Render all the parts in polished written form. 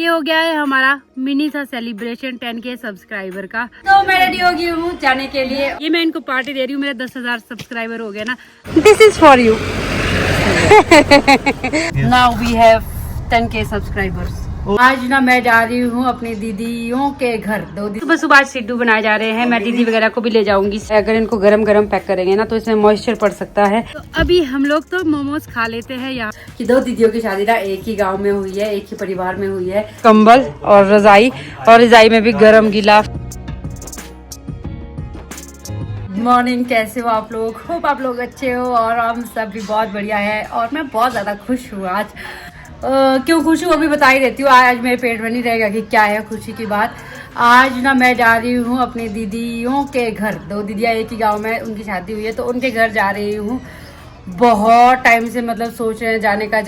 ये हो गया है हमारा मिनी सा सेलिब्रेशन 10K सब्सक्राइबर का। तो मैं रेडी हो गई हूँ जाने के लिए। ये मैं इनको पार्टी दे रही हूँ, मेरे 10,000 सब्सक्राइबर हो गए ना। This is for you. Now we have 10K subscribers. आज ना मैं जा रही हूँ अपनी दीदियों के घर। सुबह सुबह आज सिड्डू बनाए जा रहे हैं। मैं दीदी वगैरह को भी ले जाऊंगी। अगर इनको गरम गरम पैक करेंगे ना तो इसमें मॉइस्चर पड़ सकता है। तो अभी हम लोग तो मोमोज खा लेते हैं यहाँ कि 2 दीदियों की शादी ना एक ही गांव में हुई है, एक ही परिवार में हुई है। कंबल और रजाई, और रजाई में भी गरम गिलाफ। मॉर्निंग, कैसे हो आप लोग? होप आप लोग अच्छे हो और हम सब भी बहुत बढ़िया है। और मैं बहुत ज़्यादा खुश हूँ आज। क्यों खुश हूँ अभी बता ही देती हूँ। आज मेरे पेट में नहीं रहेगा कि क्या है खुशी की बात। आज ना मैं जा रही हूँ अपनी दीदियों के घर। 2 दीदियाँ एक ही गांव में उनकी शादी हुई है, तो उनके घर जा रही हूँ। बहुत टाइम से मतलब सोच रहे हैं जाने का।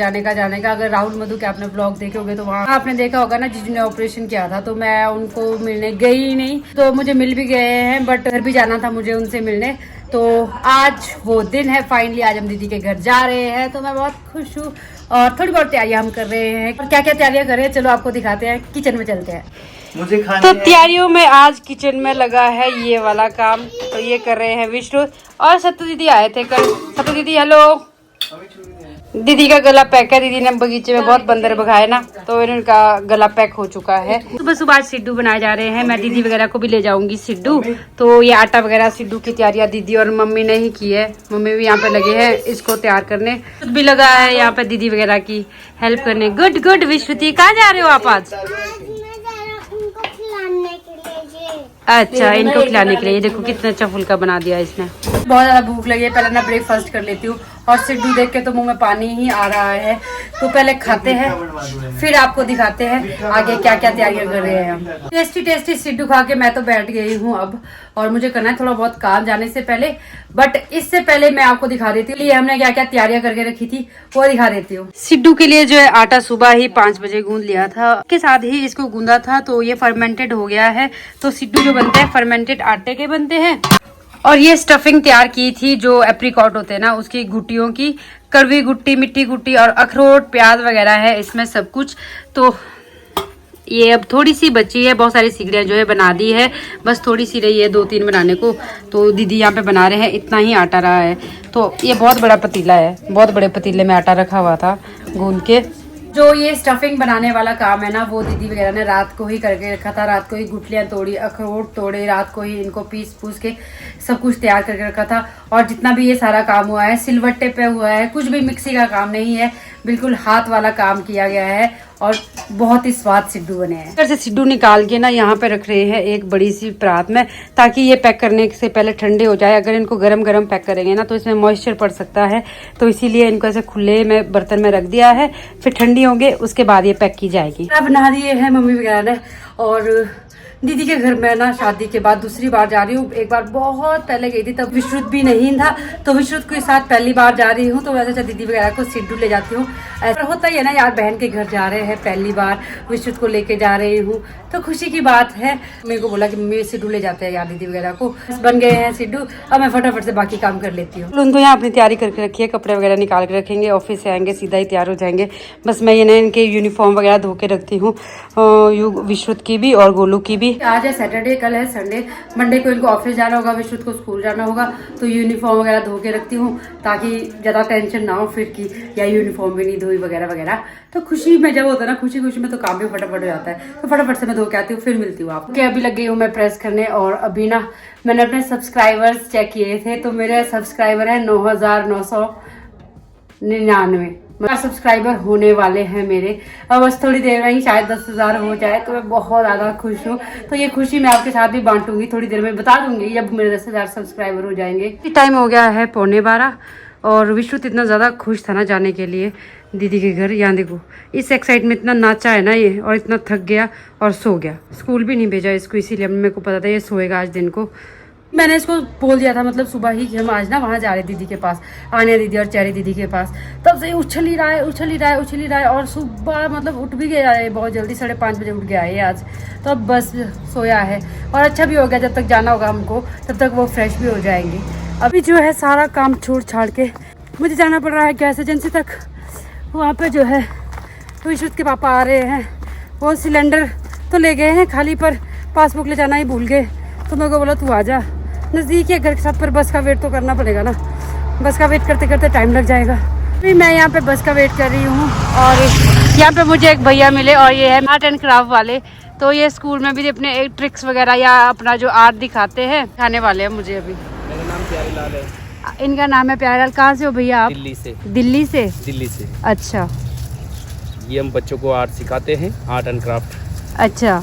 अगर राहुल मधु के आपने ब्लॉग देखे होंगे तो वहाँ आपने देखा होगा ना, जिसने ऑपरेशन किया था, तो मैं उनको मिलने गई ही नहीं। तो मुझे मिल भी गए हैं, बट घर भी जाना था मुझे उनसे मिलने। तो आज वो दिन है। फाइनली आज हम दीदी के घर जा रहे हैं, तो मैं बहुत खुश हूँ। और थोड़ी बहुत तैयारियां हम कर रहे हैं। और क्या क्या तैयारियां कर रहे हैं चलो आपको दिखाते हैं। किचन में चलते हैं। मुझे खाने तो तैयारियों में आज किचन में लगा है ये वाला काम। तो ये कर रहे हैं विष्णु और सत्तू दीदी आए थे कल। सत्तू दीदी हेलो। दीदी का गला पैक है। दीदी ने बगीचे में बहुत बंदर भगाए ना, तो इनका गला पैक हो चुका है। सुबह सुबह आज सिड्डू बनाए जा रहे हैं। मैं दीदी वगैरह को भी ले जाऊंगी सिड्डू। तो ये आटा वगैरह सिड्डू की तैयारियां दीदी और मम्मी ने ही की है। मम्मी भी यहाँ पे लगे हैं इसको तैयार करने। खुद भी लगा है यहाँ पे दीदी वगैरह की हेल्प करने। Good good. विश्वती कहाँ जा रहे हो आप आज? अच्छा, इनको खिलाने के लिए। देखो कितना अच्छा फुल्का बना दिया इसने। बहुत ज्यादा भूख लगी है, पहले ना ब्रेकफास्ट कर लेती हूँ। और सिड्डू देख के तो मुंह में पानी ही आ रहा है। तो पहले खाते हैं, फिर आपको दिखाते हैं आगे क्या क्या तैयारियां कर रहे हैं हम। टेस्टी टेस्टी सिड्डू खा के मैं तो बैठ गई हूँ अब। और मुझे करना है थोड़ा बहुत काम जाने से पहले, बट इससे पहले मैं आपको दिखा देती हूँ हमने क्या क्या तैयारियां करके रखी थी, वो दिखा देती हूँ। सिड्डू के लिए जो है आटा सुबह ही 5 बजे गूंद लिया था, के साथ ही इसको गूंदा था, तो ये फर्मेंटेड हो गया है। तो सिड्डू जो बनते हैं फर्मेंटेड आटे के बनते हैं। और ये स्टफिंग तैयार की थी जो एप्रीकॉट होते हैं ना, उसकी गुटियों की, कड़वी गुट्टी, मिट्टी गुट्टी और अखरोट, प्याज वगैरह है इसमें सब कुछ। तो ये अब थोड़ी सी बची है। बहुत सारी सिगड़ियाँ जो है बना दी है, बस थोड़ी सी रही है 2-3 बनाने को। तो दीदी यहाँ पे बना रहे हैं। इतना ही आटा रहा है। तो ये बहुत बड़ा पतीला है, बहुत बड़े पतीले में आटा रखा हुआ था गूंद के। जो ये स्टफिंग बनाने वाला काम है ना, वो दीदी वगैरह ने रात को ही करके रखा था। रात को ही गुठलियाँ तोड़ी, अखरोट तोड़े, रात को ही इनको पीस पूस के सब कुछ तैयार करके रखा था। और जितना भी ये सारा काम हुआ है सिलवट्टे पे हुआ है, कुछ भी मिक्सी का काम नहीं है, बिल्कुल हाथ वाला काम किया गया है। और बहुत ही स्वाद सिड्डू बने हैं। इधर से सिड्डू निकाल के ना यहाँ पे रख रहे हैं एक बड़ी सी परात में, ताकि ये पैक करने से पहले ठंडे हो जाए। अगर इनको गरम गरम पैक करेंगे ना तो इसमें मॉइस्चर पड़ सकता है, तो इसीलिए इनको ऐसे खुले में बर्तन में रख दिया है। फिर ठंडी होंगे उसके बाद ये पैक की जाएगी। बना दिए हैं मम्मी वगैरह ने। और दीदी के घर में ना शादी के बाद दूसरी बार जा रही हूँ। एक बार बहुत पहले गई थी, तब विश्रुत भी नहीं था, तो विश्रुत के साथ पहली बार जा रही हूँ। तो वैसे दीदी वगैरह को सिड्डू ले जाती हूँ। ऐसा होता ही है ना यार, बहन के घर जा रहे हैं, पहली बार विश्रुत को लेके जा रही हूँ, तो खुशी की बात है। मेरे को बोला कि मम्मी सिड्डू ले जाते हैं यार दीदी वगैरह को। बन गए हैं सिड्डू। अब मैं फटाफट से बाकी काम कर लेती हूँ। उनको यहाँ अपनी तैयारी करके रखी है, कपड़े वगैरह निकाल के रखेंगे, ऑफिस से आएंगे सीधा ही तैयार हो जाएंगे। बस मैं ये ना इनके यूनिफॉर्म वगैरह धो के रखती हूँ, विश्रुत की भी और गोलू की भी। आज है सैटरडे, कल है संडे। मंडे को इनको ऑफिस जाना होगा, विश्रुत को स्कूल जाना होगा, तो यूनिफॉर्म वगैरह धो के रखती हूँ ताकि ज़्यादा टेंशन ना हो फिर की या यूनिफॉर्म भी नहीं धोई वगैरह वगैरह। तो खुशी में जब होता है ना, खुशी खुशी में तो काम भी फटाफट हो जाता है। तो फटाफट से मैं धो के आती हूँ, फिर मिलती हूँ आपको। अभी लग गई हूँ मैं प्रेस करने। और अभी ना मैंने अपने सब्सक्राइबर्स चेक किए थे, तो मेरे सब्सक्राइबर है 9,999 सब्सक्राइबर होने वाले हैं मेरे। अब बस थोड़ी देर में ही शायद 10,000 हो जाए, तो मैं बहुत ज़्यादा खुश हूँ। तो ये खुशी मैं आपके साथ भी बांटूंगी, थोड़ी देर में बता दूंगी जब मेरे 10,000 सब्सक्राइबर हो जाएंगे। टाइम हो गया है 11:15 और विश्रुत इतना ज़्यादा खुश था ना जाने के लिए दीदी के घर। यहाँ देखो इस एक्साइटमेंट में इतना नाचा है ना ये, और इतना थक गया और सो गया। स्कूल भी नहीं भेजा इसको, इसीलिए मेरे को पता था ये सोएगा आज दिन को। मैंने इसको बोल दिया था मतलब सुबह ही कि हम आज ना वहाँ जा रहे दीदी के पास, आनिया दीदी और चेरी दीदी के पास। तब से उछल ही रहा है। और सुबह मतलब उठ भी गया है बहुत जल्दी, 5:30 बजे उठ गया है आज। तो अब बस सोया है। और अच्छा भी हो गया, जब तक जाना होगा हमको तब तक वो फ्रेश भी हो जाएंगे। अभी जो है सारा काम छोड़ छाड़ के मुझे जाना पड़ रहा है गैस एजेंसी तक। वहाँ पे जो है विश्रुत के पापा आ रहे हैं, वो सिलेंडर तो ले गए हैं खाली, पर पासबुक ले जाना ही भूल गए। तो मेरे को बोला तू आ जा, नज़दीक है घर के साथ, पर बस का वेट तो करना पड़ेगा ना। बस का वेट करते करते टाइम लग जाएगा। अभी मैं यहाँ पे बस का वेट कर रही हूँ और यहाँ पे मुझे एक भैया मिले और ये है आर्ट एंड क्राफ्ट वाले। तो ये स्कूल में भी अपने एक ट्रिक्स वगैरह या अपना जो आर्ट दिखाते हैं, खाने वाले हैं मुझे अभी। मेरा नाम प्यारेलाल है। इनका नाम है प्यारेलाल। कहाँ से हो भैया आप? दिल्ली से। दिल्ली से? दिल्ली से। अच्छा। ये हम बच्चों को आर्ट सिखाते हैं, आर्ट एंड क्राफ्ट। अच्छा,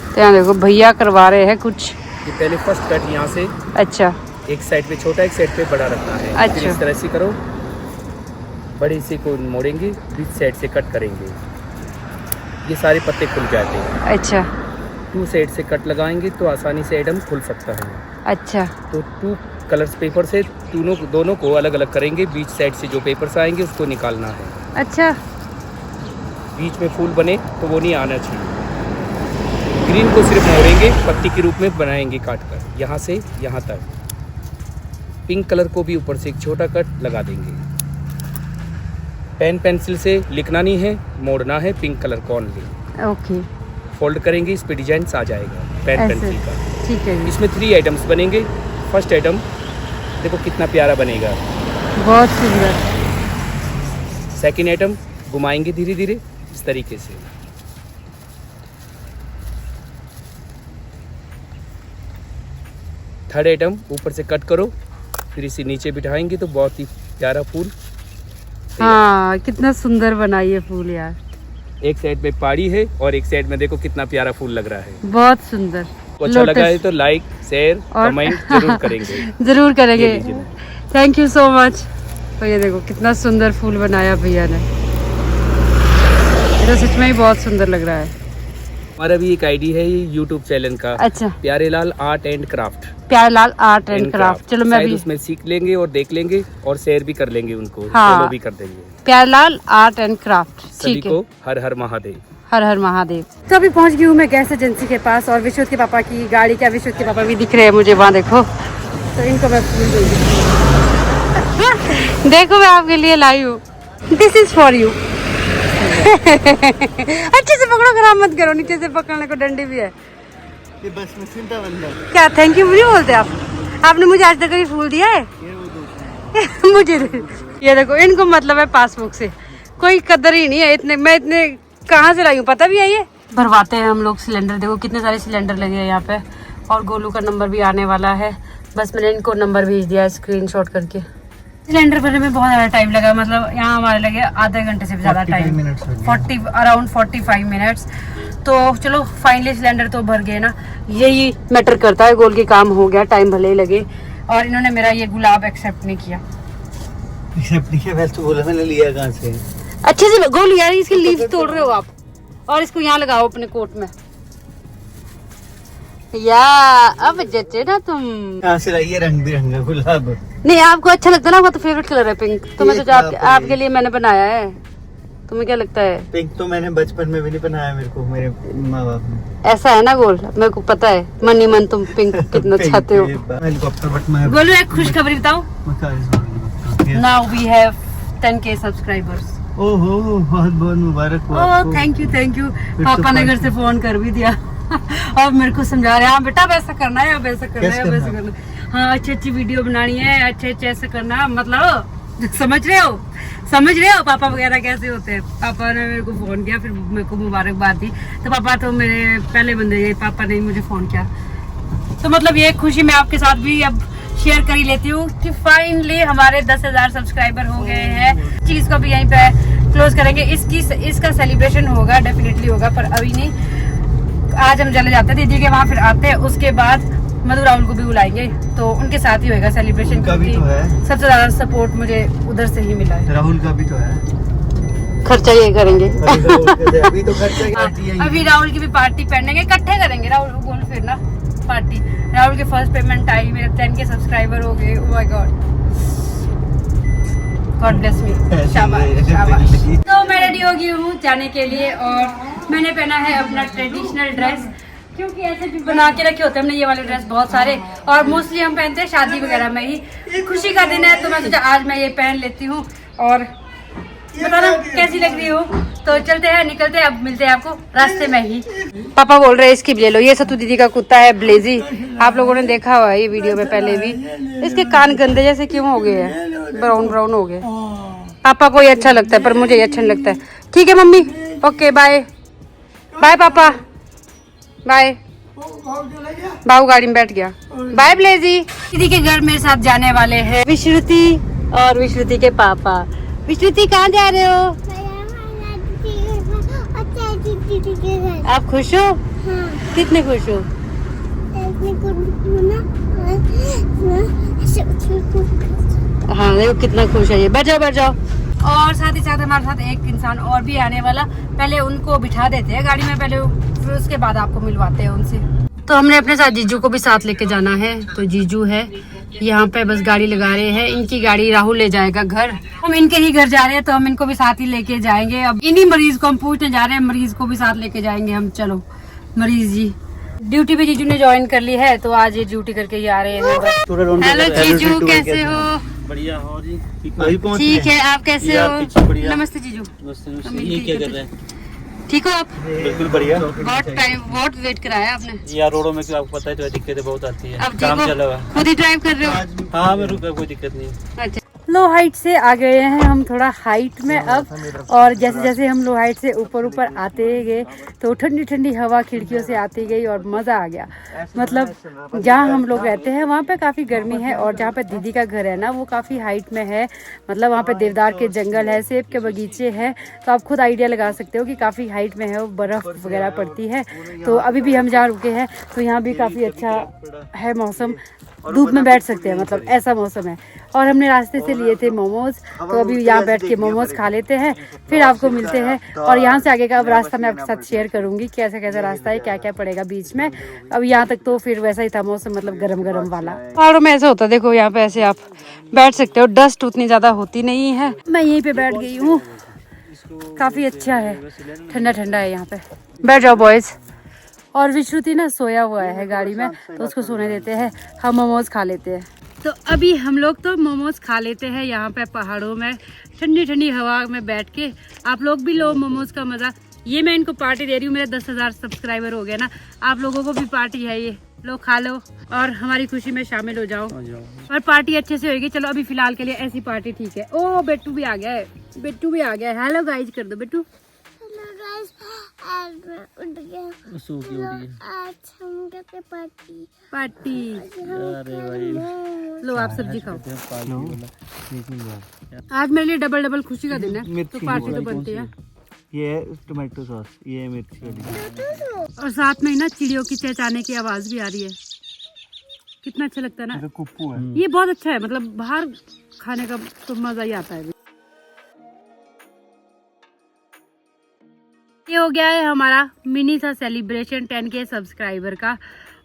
तो यहाँ देखो भैया करवा रहे हैं कुछ। ये पहले फर्स्ट कट यहाँ से, अच्छा, एक साइड पे छोटा एक साइड पे बड़ा रखना है। अच्छा। फिर इस तरह से करो, बड़े से को मोड़ेंगे, बीच साइड से कट करेंगे, ये सारे पत्ते खुल जाते हैं। अच्छा। 2 साइड से कट लगाएंगे तो आसानी से आइटम खुल सकता है। अच्छा। तो 2 कलर्स पेपर से दोनों को अलग अलग करेंगे, बीच साइड से जो पेपर्स आएंगे उसको निकालना है। अच्छा। बीच में फूल बने तो वो नहीं आना चाहिए। ग्रीन को सिर्फ मोड़ेंगे, पत्ती के रूप में बनाएंगे काट कर, यहाँ से यहाँ तक। पिंक कलर को भी ऊपर से एक छोटा कट लगा देंगे। पेन पेंसिल से लिखना नहीं है, मोड़ना है पिंक कलर को ओनली। ओके। फोल्ड करेंगे, इस पे डिजाइन आ जाएगा पेन पेंसिल का। ठीक है। इसमें 3 आइटम्स बनेंगे। फर्स्ट आइटम देखो कितना प्यारा बनेगा, बहुत सुंदर। सेकेंड आइटम घुमाएंगे धीरे धीरे इस तरीके से। थर्ड आइटम ऊपर से कट करो, फिर इसे नीचे बिठाएंगे तो बहुत ही प्यारा फूल। हाँ, कितना सुंदर बना ये फूल यार। एक साइड में पहाड़ी है और एक साइड में देखो कितना प्यारा फूल लग रहा है। बहुत सुंदर। तो अच्छा लगा है तो लाइक शेयर कमेंट जरूर करेंगे। जरूर करेंगे। Thank you so much. तो ये देखो कितना सुंदर फूल बनाया भैया ने, तो सच में ही बहुत सुंदर लग रहा है। हमारा भी एक आईडी है ये यूट्यूब चैनल का। अच्छा। Pyarelal art and craft. Pyarelal art and craft. चलो मैं भी उसमें सीख लेंगे और देख लेंगे और शेयर भी कर लेंगे उनको। हाँ, फॉलो भी कर देंगे। Pyarelal art and craft. सभी को हर हर महादेव। हर हर महादेव। तो अभी पहुंच गई हूँ मैं गैस एजेंसी के पास और विश्वत के पापा की गाड़ी का, विश्वत के पापा भी दिख रहे हैं मुझे वहाँ, देखो। तो इनको मैं फूल दूंगी। देखो मैं आपके लिए लाई हूँ, दिस इज फॉर यू। अच्छे से पकड़ो, खराब मत करो, नीचे से पकड़ने को डंडी भी है। ये बस में चिंता बंदा। क्या थैंक यू नहीं बोलते आप? आपने मुझे आज तक कभी फूल दिया है? मुझे ये देखो, इनको मतलब है पासबुक से, कोई कदर ही नहीं है। इतने मैं इतने कहाँ से लाई हूँ पता भी है। ये भरवाते हैं हम लोग सिलेंडर, देखो कितने सारे सिलेंडर लगे हैं यहाँ पे। और गोलू का नंबर भी आने वाला है, बस मैंने इनको नंबर भेज दिया है स्क्रीनशॉट करके। सिलेंडर भरने में बहुत ज़्यादा टाइम लगा, मतलब यहाँ हमारे लगे आधे घंटे से भी ज़्यादा टाइम, 45 मिनट्स। तो चलो फाइनली सिलेंडर तो भर गए ना, यही मैटर करता है। गोल के काम हो गया, टाइम भले ही लगे। और इन्होंने मेरा ये गुलाब एक्सेप्ट नहीं किया। एक्सेप्ट नहीं किया? वैसे तो बोला मैंने, लिया कहाँ से? अच्छे से गोल यार, इसके लीव्स तोड़ रहे हो आप, और इसको यहाँ लगाओ अपने कोट में। या अब जचे ना तुम। कहाँ से लाई है रंग बिरंगा गुलाब? नहीं आपको अच्छा लगता है ना, आपका तो फेवरेट कलर है पिंक, तो मैं सोचा आपके लिए मैंने बनाया है। तुम्हें क्या लगता है? पिंक तो मैंने बचपन में भी नहीं बनाया, मेरे को मेरे माँ बाप ने। ऐसा है ना गोल, मेरे को पता है मन ही मन तुम पिंक कितना चाहते हो। हेलीकॉप्टर बट मैं गोलू एक खुशखबरी बताओ। Now we have 10K subscribers. ओहो, बहुत बहुत मुबारक हो आपको। Thank you. पापा ने घर से फोन कर भी दिया और मेरे को समझा रहे हैं, हाँ बेटा वैसा करना है, वैसा करना है, वैसा करना है। हाँ अच्छी वीडियो बनानी है, अच्छे ऐसे करना, मतलब समझ रहे हो पापा वगैरह कैसे होते हैं। पापा ने मेरे को फोन किया, फिर मेरे को मुबारकबाद दी। तो पापा तो मेरे पहले बंदे गए, पापा ने मुझे फोन किया। तो मतलब ये खुशी मैं आपके साथ भी अब शेयर कर ही लेती हूँ कि फाइनली हमारे 10,000 सब्सक्राइबर हो गए हैं। चीज को भी यहीं पे क्लोज करेंगे। इसका सेलिब्रेशन होगा, डेफिनेटली होगा, पर अभी नहीं। आज हम चले जाते हैं दीदी के वहाँ, फिर आते हैं, उसके बाद मधु राहुल को भी बुलाएंगे, तो उनके साथ ही होगा सेलिब्रेशन। क्योंकि तो है सबसे ज्यादा सपोर्ट मुझे उधर से ही मिला है। राहुल का भी तो है, खर्चा ये करेंगे। अभी तो खर्चा अभी राहुल की भी पार्टी पहनेंगे, इकट्ठे करेंगे राहुल को बोल, फिर ना पार्टी। राहुल के फर्स्ट पेमेंट आई, मेरे 10K सब्सक्राइबर हो गए। Oh my God, God bless me. शाबाश। तो मैं रेडी हो गई हूँ जाने के लिए और मैंने पहना है अपना ट्रेडिशनल ड्रेस, क्योंकि ऐसे भी बना के रखे होते हैं हमने ये वाले ड्रेस बहुत सारे, और मोस्टली हम पहनते हैं शादी वगैरह में ही। खुशी का दिन है तो मैं सोचा आज मैं ये पहन लेती हूँ। और बताना कैसी लग रही हो। तो चलते हैं, निकलते हैं, अब मिलते हैं आपको रास्ते में ही। पापा बोल रहे हैं इसकी भी ले लो। ये सत्तू दीदी का कुत्ता है ब्लेजी, आप लोगों ने देखा हुआ है ये वीडियो में पहले भी। इसके कान गंदे जैसे क्यों हो गए हैं, ब्राउन ब्राउन हो गए। पापा को ये अच्छा लगता है पर मुझे ये अच्छा नहीं लगता है। ठीक है मम्मी, ओके बाय बाय पापा बाय। बाबू गाड़ी में बैठ गया। बाय ब्लेजी। दीदी के घर मेरे साथ जाने वाले हैं विश्रुति और विश्रुति के पापा। विश्रुति कहाँ जा रहे हो? आप खुश हो? हाँ। कितने खुश हो? हाँ देखो कितना खुश है ये। बैठ जाओ बैठ जाओ। और साथ ही साथ हमारे साथ एक इंसान और भी आने वाला, पहले उनको बिठा देते हैं गाड़ी में पहले, फिर उसके बाद आपको मिलवाते हैं उनसे। तो हमने अपने साथ जीजू को भी साथ लेके जाना है। तो जीजू है यहाँ पे, बस गाड़ी लगा रहे हैं। इनकी गाड़ी राहुल ले जाएगा घर, हम इनके ही घर जा रहे हैं तो हम इनको भी साथ ही लेके जाएंगे। अब इन्हीं मरीज को हम पूछने जा रहे हैं, मरीज को भी साथ लेके जाएंगे हम। चलो मरीज जी ड्यूटी पे जीजू ने ज्वाइन कर ली है, तो आज ये ड्यूटी करके ही आ रहे हैं। हेलो जीजू, कैसे हो? बढ़िया हो जी। ठीक है, आप कैसे हो? नमस्ते जीजू। ये क्या कर रहे हैं? ठीक हो आप? बिल्कुल बढ़िया। बहुत वेट कराया आपने यार रोडों में आपको पता है तो दिक्कतें बहुत आती है। अब काम देखो, चला हुआ। खुद ही ड्राइव कर रहे हो? हाँ मैं रुका, कोई दिक्कत नहीं। अच्छा, लो हाइट से आ गए हैं हम थोड़ा हाइट में अब। और जैसे जैसे हम लो हाइट से ऊपर ऊपर आते गए तो ठंडी ठंडी हवा खिड़कियों से आती गई और मज़ा आ गया। मतलब जहाँ हम लोग रहते हैं वहाँ पे काफ़ी गर्मी है, और जहाँ पे दीदी का घर है ना वो काफ़ी हाइट में है। मतलब वहाँ पे देवदार के जंगल है, सेब के बगीचे हैं, तो आप खुद आइडिया लगा सकते हो कि काफ़ी हाइट में है, वो बर्फ़ वगैरह पड़ती है। तो अभी भी हम जहाँ रुके हैं तो यहाँ भी काफ़ी अच्छा है मौसम, धूप में बैठ सकते हैं, मतलब ऐसा मौसम है। और हमने रास्ते से लिए थे मोमोज, तो अभी यहाँ बैठ के मोमोज खा लेते हैं, फिर आपको मिलते हैं। और यहाँ से आगे का अब रास्ता मैं आपके साथ शेयर करूंगी, कैसा कैसा रास्ता है, क्या क्या पड़ेगा बीच में। अब यहाँ तक तो फिर वैसा ही था मौसम, मतलब गरम गरम वाला। पहाड़ों में ऐसा होता है, देखो यहाँ पे ऐसे आप बैठ सकते हो, डस्ट उतनी ज्यादा होती नहीं है। मैं यहीं पे बैठ गई हूँ, काफी अच्छा है, ठंडा ठंडा है यहाँ पे। बैठ जाओ बॉयज। और विश्रुति ना सोया हुआ है गाड़ी में, तो उसको सोने देते हैं, हम मोमोज खा लेते हैं। तो अभी हम लोग तो मोमोज खा लेते हैं यहाँ पे पहाड़ों में, ठंडी ठंडी हवा में बैठ के। आप लोग भी लो मोमोज का मज़ा। ये मैं इनको पार्टी दे रही हूँ, मेरे 10,000 सब्सक्राइबर हो गए ना, आप लोगों को भी पार्टी है, ये लो खा लो और हमारी खुशी में शामिल हो जाओ। और पार्टी अच्छे से होगी। चलो अभी फिलहाल के लिए ऐसी पार्टी ठीक है। ओ बेट्टू भी आ गया है, बेट्टू भी आ गया है। हेलो गाइज कर दो बेट्टू। पार्टी लो, आप सब्जी खाओ। आज मेरे लिए डबल डबल खुशी का दिन है, तो पार्टी तो बनती है। ये टोमेटो सॉस, ये मिर्ची वाली, और साथ में ना चिड़ियों की चहचहाने की आवाज भी आ रही है, कितना अच्छा लगता है ना। कुप्पू है ये बहुत अच्छा है, मतलब बाहर खाने का तो मजा ही आता है। ये हो गया है हमारा मिनी सा सेलिब्रेशन 10K सब्सक्राइबर का।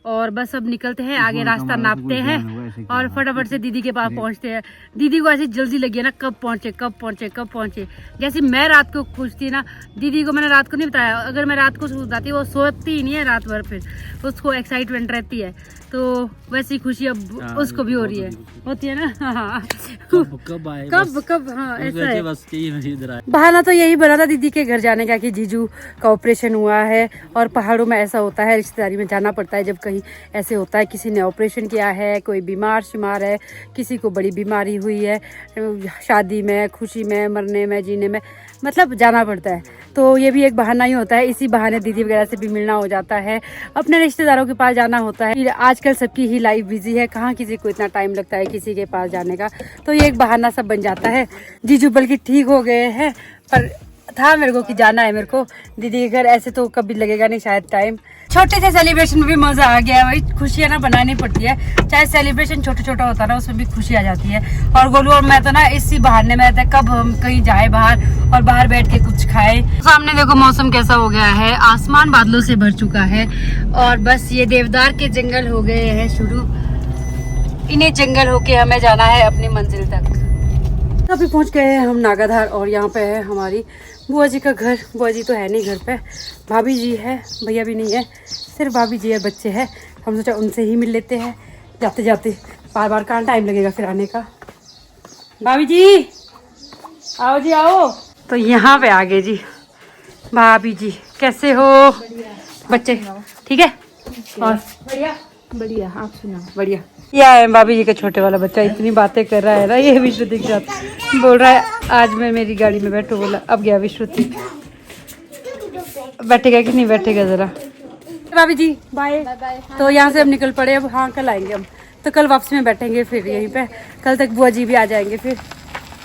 और बस अब निकलते हैं आगे, रास्ता नापते हैं और फटाफट से दीदी के पास पहुंचते हैं। दीदी को ऐसी जल्दी लगी है ना, कब पहुंचे कब पहुंचे कब पहुंचे। जैसे मैं रात को खुश थी ना, दीदी को मैंने रात को नहीं बताया, अगर मैं रात को सो जाती वो सोती ही नहीं है रात भर, फिर उसको एक्साइटमेंट रहती है। तो वैसी खुशी अब उसको भी हो रही है, होती है ना। हाँ कब आए, कब हाँ ऐसा है। बस बहाना तो यही बना था दीदी के घर जाने का कि जीजू का ऑपरेशन हुआ है, और पहाड़ों में ऐसा होता है, रिश्तेदारी में जाना पड़ता है जब कहीं ऐसे होता है, किसी ने ऑपरेशन किया है, कोई बीमार शिमार है, किसी को बड़ी बीमारी हुई है, शादी में, खुशी में, मरने में, जीने में, मतलब जाना पड़ता है। तो ये भी एक बहाना ही होता है, इसी बहाने दीदी वगैरह से भी मिलना हो जाता है, अपने रिश्तेदारों के पास जाना होता है। आजकल सबकी ही लाइफ बिजी है, कहाँ किसी को इतना टाइम लगता है किसी के पास जाने का, तो ये एक बहाना सब बन जाता है। जीजू बल्कि ठीक हो गए हैं, पर था मेरे को कि जाना है मेरे को दीदी के घर, ऐसे तो कभी लगेगा नहीं शायद टाइम। छोटे से सेलिब्रेशन में भी मजा आ गया, वही खुशियाँ ना बनानी पड़ती है, चाहे सेलिब्रेशन छोटा छोटा होता है ना, उसमें भी खुशी आ जाती है। और गोलू और मैं तो ना इसी बहाने में रहते हैं, कब हम कहीं जाए बाहर और बाहर बैठ के कुछ खाए। सामने देखो मौसम कैसा हो गया है, आसमान बादलों से भर चुका है, और बस ये देवदार के जंगल हो गए हैं शुरू। इन्हें जंगल होके हमें जाना है अपनी मंजिल तक। अभी पहुंच गए हैं हम नागाधार, और यहाँ पे है हमारी बुआ जी का घर। बुआ जी तो है नहीं घर पे, भाभी जी है, भैया भी नहीं है, सिर्फ भाभी जी है, बच्चे हैं। हम सोचा उनसे ही मिल लेते हैं जाते जाते, बार बार कहाँ टाइम लगेगा फिर आने का। भाभी जी आओ जी आओ। तो यहाँ पे आ गए जी भाभी जी। कैसे हो बच्चे? ठीक है और बढ़िया बढ़िया। आप सुनाओ? बढ़िया। ये है भाभी जी का छोटे वाला बच्चा, इतनी बातें कर रहा है ना ये विश्रुति के साथ। बोल रहा है आज मैं मेरी गाड़ी में बैठू, बोला अब गया विश्रुति। बैठेगा कि नहीं बैठेगा जरा। भाभी जी बाय। तो यहाँ से हम निकल पड़े, अब हाँ कल आएंगे हम, तो कल वापसी में बैठेंगे फिर यहीं पे। कल तक बुआ जी भी आ जाएंगे फिर।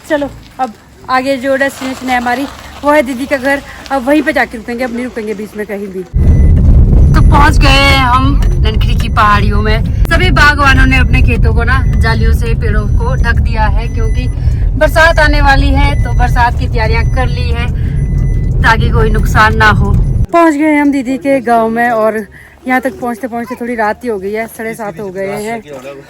चलो अब आगे जो डेस्टिनेशन है हमारी वो है दीदी का घर, अब वहीं पे जाके रुकेंगे, अब नहीं रुकेंगे बीच में कहीं भी। तो पहुंच गए हैं हम ननखरी की पहाड़ियों में। सभी बागवानों ने अपने खेतों को ना जालियों से पेड़ों को ढक दिया है, क्योंकि बरसात आने वाली है तो बरसात की तैयारियां कर ली है ताकि कोई नुकसान ना हो। पहुंच गए हम दीदी के गांव में और यहाँ तक पहुंचते पहुंचते थोड़ी रात ही हो गई है, 7:30 हो गए हैं।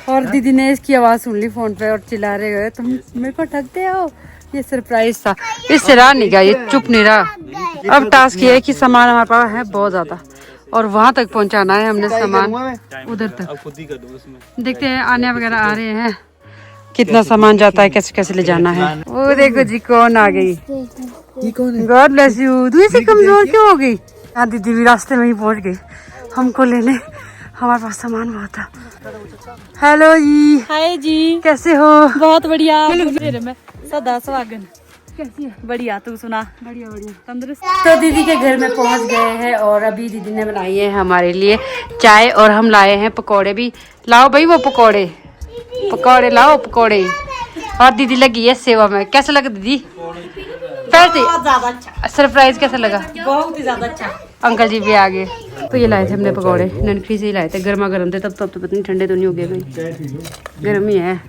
और दीदी ने इसकी आवाज़ सुन ली फोन पे और चिल्ला रहे गए तुम मेरे को ठगते हो। ये सरप्राइज था, इससे रहा नहीं गया, ये चुप नहीं रहा। अब टास्क ये है कि सामान हमारे पास है बहुत ज्यादा और वहाँ तक पहुँचाना है हमने सामान उधर तक। देखते हैं आने वगैरह आ रहे हैं, कितना सामान जाता है, कैसे कैसे ले जाना है। वो देखो जी कौन आ गई। God bless you. तू ऐसे कमजोर क्यों हो गई? हाँ दीदी भी रास्ते में ही पहुंच गई हमको लेने, हमारे पास सामान बहुत था। हेलो जी। हाय जी। कैसे हो? बहुत बढ़िया। में सदा स्वागत। कैसी है? बढ़िया। तू सुना? बढ़िया बढ़िया तंदुरुस्त। तो दीदी के घर में पहुंच गए हैं और अभी दीदी ने बनाई है हमारे लिए चाय और हम लाए हैं पकोड़े भी। लाओ भाई वो पकोड़े, पकोड़े लाओ पकोड़े। और दीदी लगी है सेवा में। कैसा लगा दीदी? बहुत ज्यादा अच्छा। सरप्राइज कैसा लगा? बहुत ही ज्यादा अच्छा। अंकल जी भी आ गए। तो ये लाए थे हमने पकौड़े, ननखरी से ही लाए थे, गर्मा गर्म थे तब तो पता नहीं ठंडे तो नहीं हो गए भाई, गर्म ही है।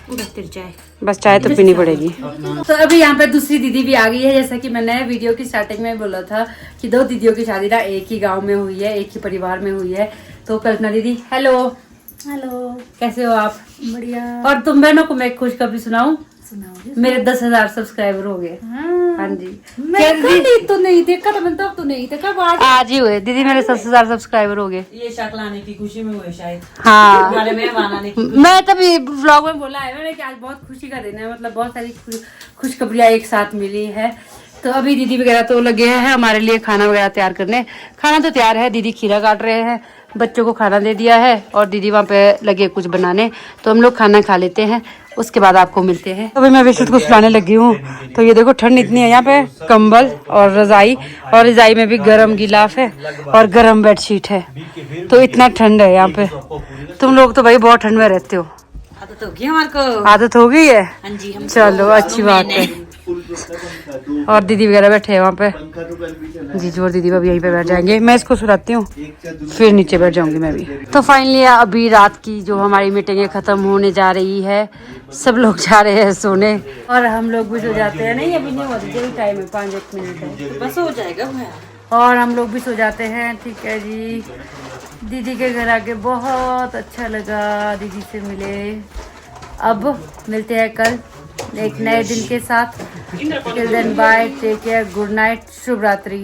चाय बस चाय तो पीनी पड़ेगी। तो अभी यहाँ पे दूसरी दीदी भी आ गई है। जैसा कि मैंने वीडियो की स्टार्टिंग में बोला था कि 2 दीदियों की शादी ना एक ही गांव में हुई है, एक ही परिवार में हुई है। तो कल्पना दीदी हेलो। हेलो। कैसे हो आप? बढ़िया। और तुम बहनों को मैं खुशखबरी सुनाऊं? सुनाओ। मेरे 10,000 सब्सक्राइबर हो गए। हाँ जी। तो नहीं देखा था मैंने, तब तो नहीं देखा। आज ही हुए दीदी, मेरे 10,000 सब्सक्राइबर हो गए। ये शक्ल आने की खुशी में हुए शायद। हाँ आने की। मैं तभी व्लॉग में बोला है मैंने कि आज बहुत खुशी का दिन है, मतलब बहुत सारी खुशखबरियाँ एक साथ मिली है। तो अभी दीदी वगैरह तो लगे हैं हमारे लिए खाना वगैरह तैयार करने। खाना तो तैयार है, दीदी खीरा काट रहे हैं, बच्चों को खाना दे दिया है और दीदी वहाँ पे लगे कुछ बनाने। तो हम लोग खाना खा लेते हैं, उसके बाद आपको मिलते हैं। तो अभी मैं विश्रुत को सुलाने लगी हूँ। तो ये देखो ठंड इतनी है यहाँ पे, कंबल और रजाई, और रजाई में भी गरम गिलाफ है और गरम बेडशीट है। तो इतना ठंड है यहाँ पे। तुम लोग तो भाई बहुत ठंड में रहते हो। आदत हो गई हमारे को। आदत हो गई है? हाँ जी। हम चलो अच्छी बात है। और दीदी वगैरह बैठे हैं वहाँ पे, जीजू और दीदी भी यहीं पे बैठ जाएंगे। मैं इसको सुलाती हूँ फिर नीचे बैठ जाऊंगी मैं भी। तो फाइनली अभी रात की जो हमारी मीटिंग खत्म होने जा रही है, सब लोग जा रहे हैं सोने और हम लोग भी सो जाते हैं। नहीं अभी नहीं हुआ दीदी, टाइम है 5-1 मिनट है, बस हो जाएगा। और हम लोग भी सो जाते हैं। ठीक है जी। दीदी के घर आके बहुत अच्छा लगा, दीदी से मिले। अब मिलते हैं कल एक नए दिन के साथ। Till then bye, take care, good night, शुभ रात्रि।